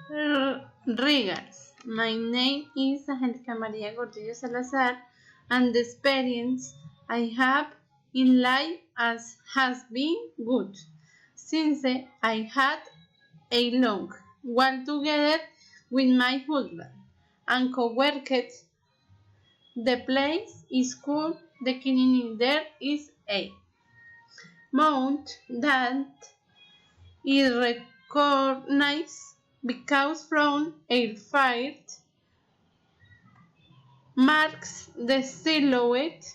Regards. My name is Angelica Maria Gordillo Salazar, and the experience I have in life has been good since I had a long walk together with my husband and co-workers. The place is cool, the cleaning there is a mount that is recognized because from a fire marks the silhouette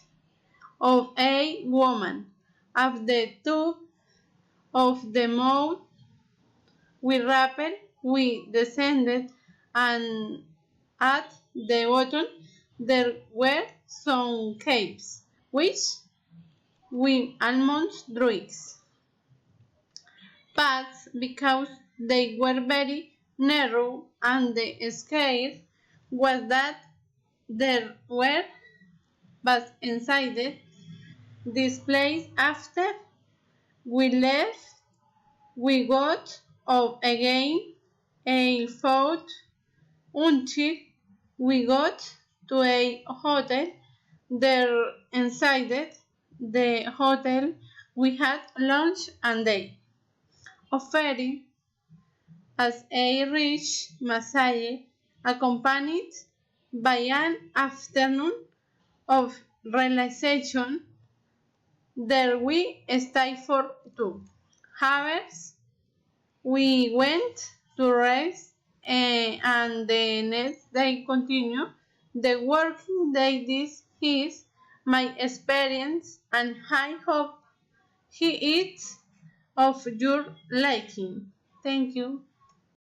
of a woman. At the top of the mount we rappelled, we descended, and at the bottom there were some caves, which we almost druids paths because they were very narrow, and the scare was that there were but inside this place after we left we got up again and fought until we got to a hotel there inside the hotel we had lunch and day offering as a rich massage accompanied by an afternoon of relaxation. There we stayed for 2 hours. We went to rest and the next day continued the working day. This is my experience and I hope he is of your liking. Thank you.